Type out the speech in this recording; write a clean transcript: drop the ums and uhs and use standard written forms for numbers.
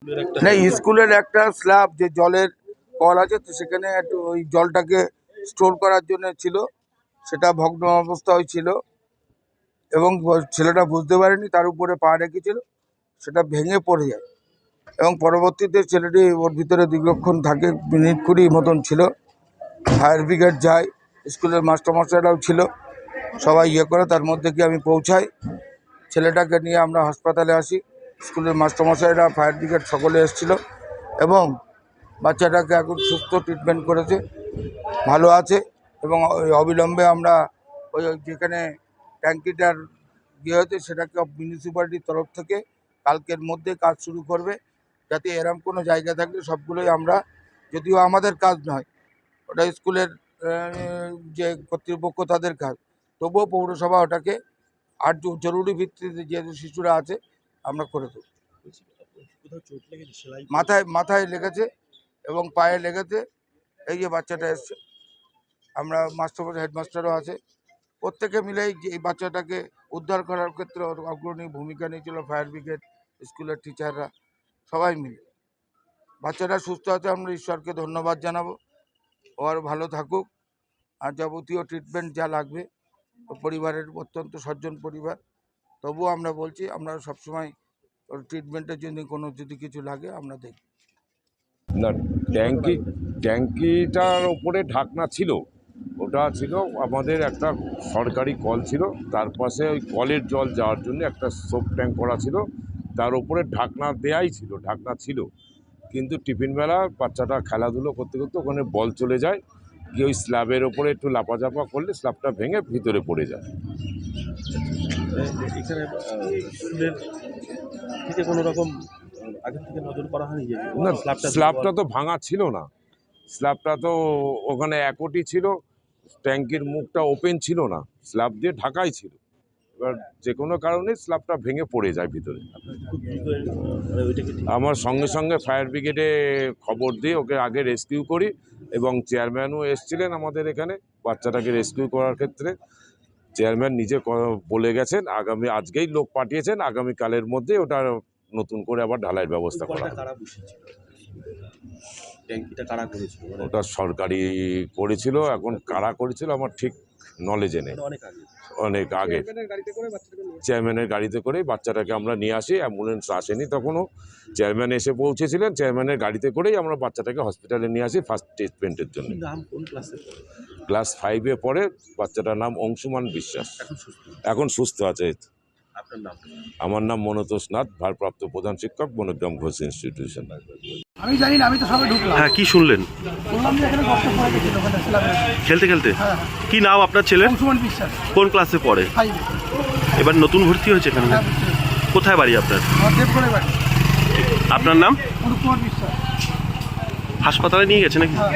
না, স্কুলের একটা স্ল্যাব যে জলের কল আছে, তো সেখানে একটু ওই জলটাকে স্টোর করার জন্য ছিল, সেটা ভগ্ন অবস্থায় ছিল এবং ছেলেটা বুঝতে পারেনি, তার উপরে পা রেখেছিল, সেটা ভেঙে পড়ে যায় এবং পরবর্তীতে ছেলেটি ওর ভিতরে দীর্ঘক্ষণ থাকে, মিনিট 20 মতন ছিল। ফায়ার ব্রিগেড যায়, স্কুলের মাস্টারমশাইরাও ছিল, সবাই করে, তার মধ্যে কি আমি পৌঁছাই, ছেলেটাকে নিয়ে আমরা হাসপাতালে আসি। স্কুলের মাস্টারমশাইরা, ফায়ার ব্রিগেড সকলে এসেছিল এবং বাচ্চাটাকে এখন সুস্থ ট্রিটমেন্ট করেছে, ভালো আছে এবং অবিলম্বে আমরা ওই যেখানে ট্যাঙ্কিটার হয়েছে সেটাকে মিউনিসিপ্যালিটির তরফ থেকে কালকের মধ্যে কাজ শুরু করবে, যাতে এরম কোনো জায়গা থাকলে সবগুলোই আমরা, যদিও আমাদের কাজ নয়, ওটা স্কুলের যে কর্তৃপক্ষ তাদের কাজ, তবুও পৌরসভা ওটাকে আর জরুরি ভিত্তিতে যেহেতু শিশুরা আছে আমরা করে দেবো। মাথায় লেগেছে এবং পায়ে লেগেছে। এই যে বাচ্চাটা এসছে, আমরা মাস্টার হেডমাস্টারও আছে, প্রত্যেকে মিলেই এই বাচ্চাটাকে উদ্ধার করার ক্ষেত্রে অগ্রণী ভূমিকা নিয়েছিল। ফায়ার ব্রিগেড, স্কুলের টিচাররা সবাই মিলে। বাচ্চাটা সুস্থ আছে, আমরা ঈশ্বরকে ধন্যবাদ জানাবো, ও আরও ভালো থাকুক, আর যাবতীয় ট্রিটমেন্ট যা লাগবে, পরিবারের অত্যন্ত সজ্জন পরিবার, তবুও আমরা বলছি আমরা সবসময় ট্রিটমেন্টের জন্য যদি কিছু লাগে আমরা দেখি। না, ট্যাঙ্কিটার ওপরে ঢাকনা ছিল, ওটা ছিল আমাদের একটা সরকারি কল ছিল, তার পাশে ওই কলের জল যাওয়ার জন্য একটা সোপ ট্যাঙ্ক করা ছিল, তার ওপরে ঢাকনা দেয়াই ছিল, ঢাকনা ছিল, কিন্তু টিফিনবেলা বাচ্চাটা খেলাধুলো করতে করতে ওখানে বল চলে যায়, গিয়ে ওই স্ল্যাবের ওপরে একটু লাপাঝাপা করলে স্ল্যাবটা ভেঙে ভিতরে পড়ে যায়। এখানে স্কুলের থেকে কোনো রকম আগে থেকে নজর করা হয়নি? না, স্ল্যাবটা তো ভাঙা ছিল না, স্ল্যাবটা তো ওখানে একটি ছিল, ট্যাঙ্কির মুখটা ওপেন ছিল না, স্ল্যাব দিয়ে ঢাকাই ছিল, এবার যে কোনো কারণে স্ল্যাবটা ভেঙে পড়ে যায় ভিতরে। আমার সঙ্গে সঙ্গে ফায়ার ব্রিগেডে খবর দিয়ে ওকে আগে রেস্কিউ করি এবং চেয়ারম্যানও এসেছিলেন আমাদের এখানে বাচ্চাটাকে রেস্কিউ করার ক্ষেত্রে। চেয়ারম্যান নিজে বলে গেছেন আজকেই লোক পাঠিয়েছেন, আগামীকালের মধ্যে ওটা নতুন করে আবার ঢালাইয়ের ব্যবস্থা করা। ওটা সরকারি করেছিল, এখন কারা করেছিল আমার ঠিক নলেজে নেই, অনেক আগে। চেয়ারম্যানের গাড়িতে করেই বাচ্চাটাকে আমরা নিয়ে আসি, অ্যাম্বুলেন্স আসেনি তখনও, চেয়ারম্যান এসে পৌঁছেছিলেন, চেয়ারম্যানের গাড়িতে করেই আমরা বাচ্চাটাকে হসপিটালে নিয়ে আসি ফার্স্ট ট্রিটমেন্টের জন্য। ক্লাস 5-এ পড়ে, বাচ্চাটার নাম অংশুমান বিশ্বাস, এখন সুস্থ আছে। আমার নাম মনোতোষ নাথ, ভারপ্রাপ্ত প্রধান শিক্ষক, বনগ্রাম ঘোষ ইনস্টিটিউশন। আমি জানি না, আমি তো সবে ঢুকলাম। হ্যাঁ, কি শুনলেন? শুনলাম যে এখানে কষ্ট পড়ে গেছিল ওখানে খেলতে খেলতে। হ্যাঁ। কি নাম আপনার ছেলে? অংশুমান বিশ্বাস। কোন ক্লাসে পড়ে? 5। এবার নতুন ভর্তি হয়েছে এখানে? কোথায় বাড়ি আপনার? আমার দেবগড়ে বাড়ি। আপনার নাম? অনুপ কুমার বিশ্বাস। হাসপাতালে নিয়ে গেছে নাকি? হ্যাঁ।